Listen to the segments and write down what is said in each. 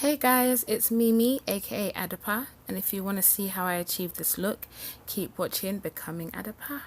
Hey guys, it's Mimi, aka Adepa, and if you want to see how I achieve this look, keep watching Becoming Adepa.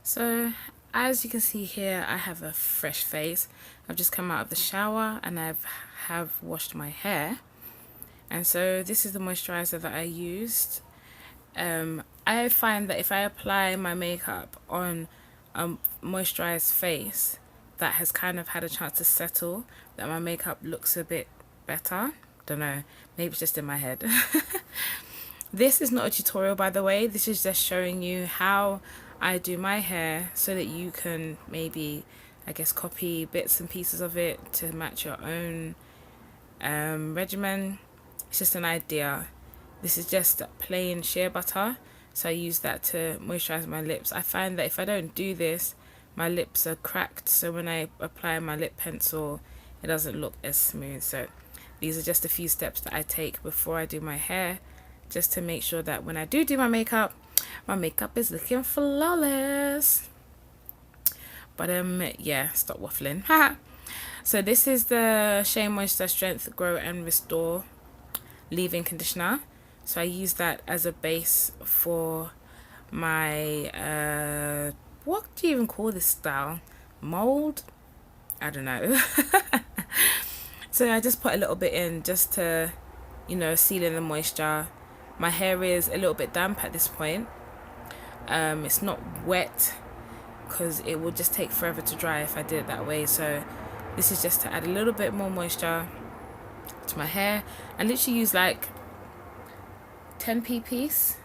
So, as you can see here, I have a fresh face. I've just come out of the shower and have washed my hair. And so this is the moisturizer that I used. I find that if I apply my makeup on a moisturized face that has kind of had a chance to settle, that my makeup looks a bit better. Don't know, maybe it's just in my head. This is not a tutorial, by the way. This is just showing you how I do my hair so that you can maybe, I guess, copy bits and pieces of it to match your own regimen. It's just an idea. This is just plain shea butter, so I use that to moisturize my lips. I find that if I don't do this, my lips are cracked, so when I apply my lip pencil, it doesn't look as smooth. So these are just a few steps that I take before I do my hair, just to make sure that when I do my makeup is looking flawless. But yeah, stop waffling. So this is the Shea Moisture Strength Grow and Restore leave-in conditioner. So I use that as a base for my what do you even call this style? Mold? I don't know. So I just put a little bit in just to, seal in the moisture. My hair is a little bit damp at this point. It's not wet because it would just take forever to dry if I did it that way. So this is just to add a little bit more moisture to my hair. I literally use like 10p piece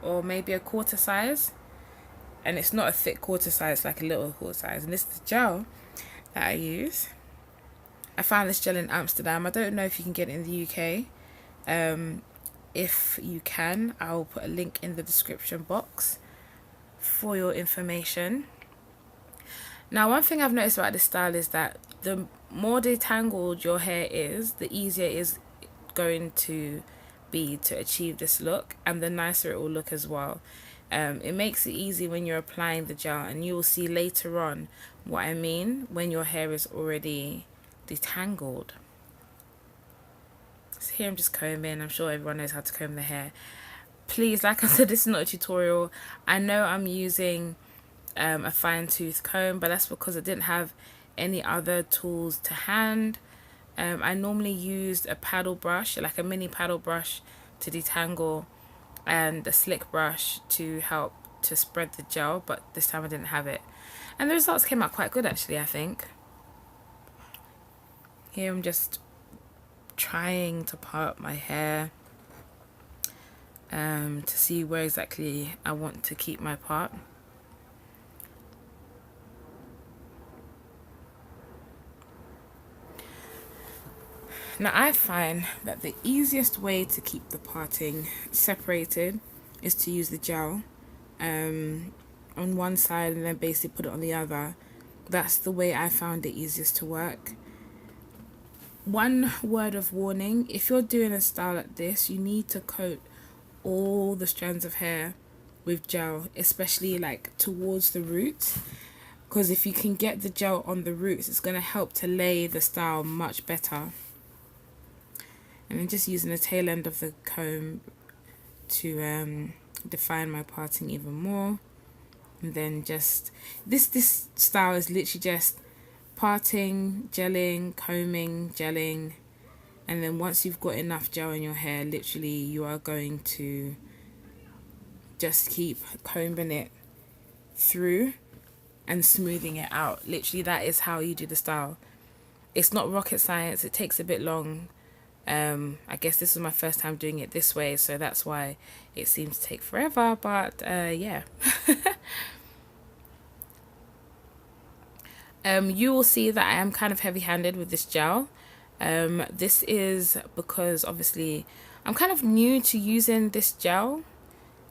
or maybe a quarter size, and it's not a thick quarter size, like a little quarter size. And this is the gel that I use. I found this gel in Amsterdam. I don't know if you can get it in the UK. If you can, I'll put a link in the description box for your information. Now, one thing I've noticed about this style is that the more detangled your hair is, the easier it is going to be to achieve this look, and the nicer it will look as well. It makes it easy when you're applying the gel, and you will see later on what I mean when your hair is already detangled. So here I'm just combing. I'm sure everyone knows how to comb their hair. Please, like I said, this is not a tutorial. I know I'm using a fine tooth comb, but that's because I didn't have any other tools to hand. I normally used a paddle brush, like a mini paddle brush to detangle, and a slick brush to help to spread the gel, but this time I didn't have it. And the results came out quite good actually, I think. Here I'm just trying to part my hair to see where exactly I want to keep my part. Now I find that the easiest way to keep the parting separated is to use the gel on one side and then basically put it on the other. That's the way I found it easiest to work. One word of warning: if you're doing a style like this, you need to coat all the strands of hair with gel, especially like towards the roots, because if you can get the gel on the roots, it's going to help to lay the style much better. And I'm just using the tail end of the comb to define my parting even more. And then just this style is literally just parting, gelling, combing, gelling, and then once you've got enough gel in your hair, literally you are going to just keep combing it through and smoothing it out. Literally, that is how you do the style. It's not rocket science. It takes a bit long. I guess this is my first time doing it this way, so that's why it seems to take forever, but yeah. You will see that I am kind of heavy-handed with this gel. This is because obviously I'm kind of new to using this gel.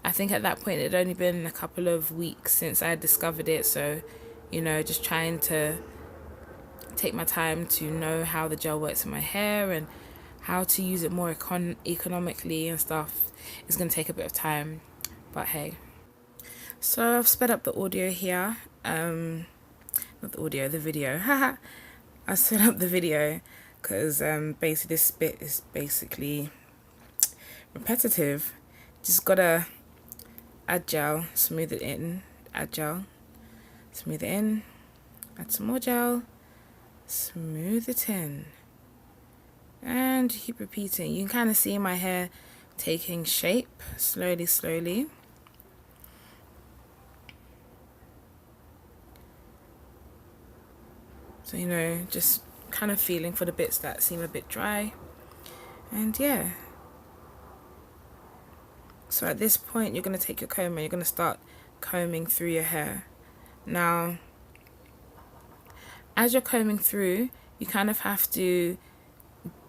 I think at that point it had only been a couple of weeks since I discovered it, so just trying to take my time to know how the gel works in my hair and how to use it more economically and stuff. It's going to take a bit of time, but hey. So I've sped up the audio here, not the audio, the video. I set up the video because basically this bit is basically repetitive. Just gotta add gel, smooth it in, add gel, smooth it in, add some more gel, smooth it in, and keep repeating. You can kind of see my hair taking shape slowly. So, you know, just kind of feeling for the bits that seem a bit dry. And yeah. So at this point, you're going to take your comb and you're going to start combing through your hair. Now, as you're combing through, you kind of have to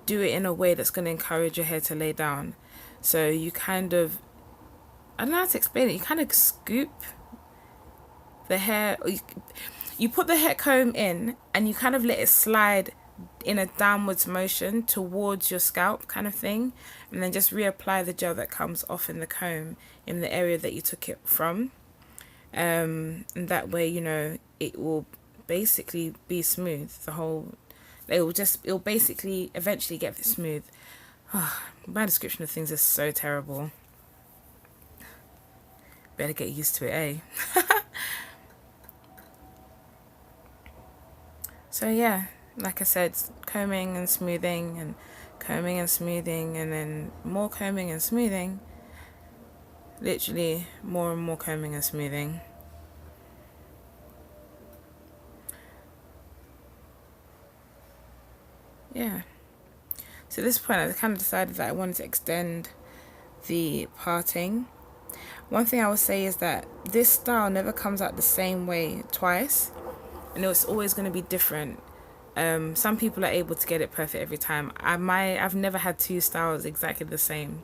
do it in a way that's going to encourage your hair to lay down. So you kind of, I don't know how to explain it, you kind of scoop the hair, you put the hair comb in and you kind of let it slide in a downwards motion towards your scalp kind of thing, and then just reapply the gel that comes off in the comb in the area that you took it from, and that way, you know, it will basically be smooth. It'll basically eventually get smooth. My description of things is so terrible. Better get used to it, eh? So yeah, like I said, combing and smoothing and combing and smoothing, and then more combing and smoothing. Literally more and more combing and smoothing. Yeah. So at this point, I kind of decided that I wanted to extend the parting. One thing I would say is that this style never comes out the same way twice, and it's always going to be different. Some people are able to get it perfect every time. I've never had two styles exactly the same,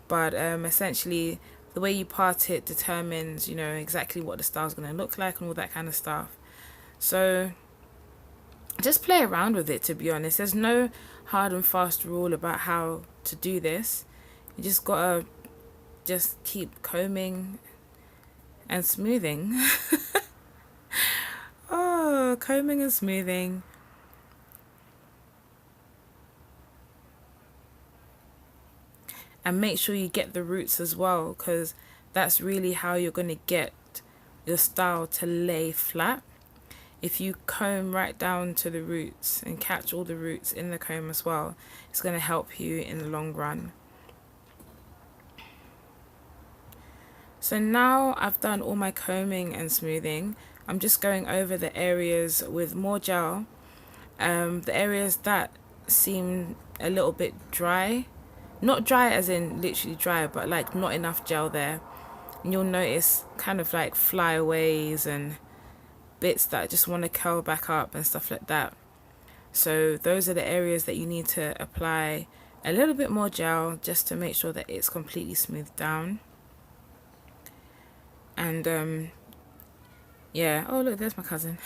but essentially the way you part it determines, you know, exactly what the style's going to look like and all that kind of stuff. So just play around with it, to be honest. There's no hard and fast rule about how to do this. You just gotta just keep combing and smoothing. Oh, combing and smoothing. And make sure you get the roots as well, because that's really how you're going to get your style to lay flat. If you comb right down to the roots and catch all the roots in the comb as well, it's going to help you in the long run. So now I've done all my combing and smoothing. I'm just going over the areas with more gel. The areas that seem a little bit dry, not dry as in literally dry, but like not enough gel there. And you'll notice kind of like flyaways and bits that just want to curl back up and stuff like that. So those are the areas that you need to apply a little bit more gel just to make sure that it's completely smoothed down. And yeah, oh look, there's my cousin.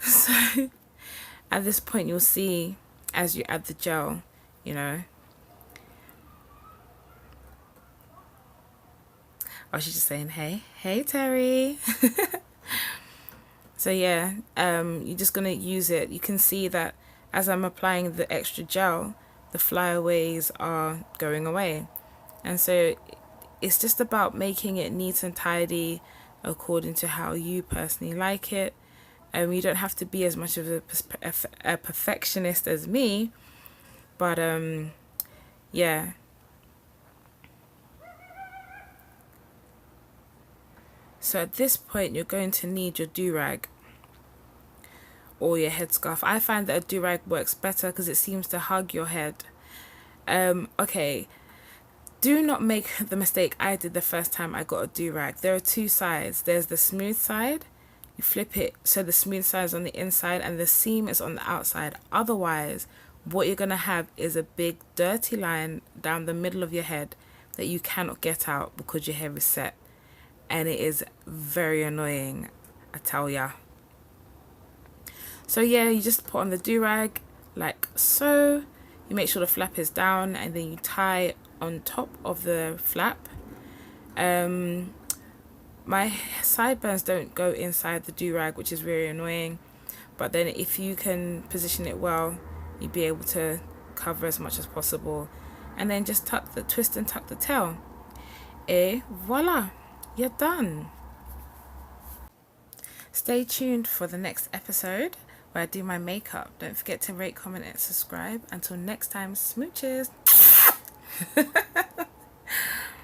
So at this point you'll see, as you add the gel, you know, oh, she's just saying hey Terry. So yeah, you're just gonna use it. You can see that as I'm applying the extra gel, the flyaways are going away. And so it's just about making it neat and tidy according to how you personally like it. You don't have to be as much of a perfectionist as me, but yeah. So at this point, you're going to need your do-rag or your headscarf. I find that a do-rag works better because it seems to hug your head. Okay, do not make the mistake I did the first time I got a do-rag. There are two sides. There's the smooth side. You flip it so the smooth side is on the inside and the seam is on the outside. Otherwise, what you're going to have is a big dirty line down the middle of your head that you cannot get out because your hair is set. And it is very annoying, I tell ya. So yeah, you just put on the do-rag like so. You make sure the flap is down and then you tie on top of the flap. My sideburns don't go inside the do-rag, which is very annoying. But then if you can position it well, you'd be able to cover as much as possible. And then just twist and tuck the tail. Et voila, you're done. Stay tuned for the next episode where I do my makeup. Don't forget to rate, comment, and subscribe. Until next time, smooches.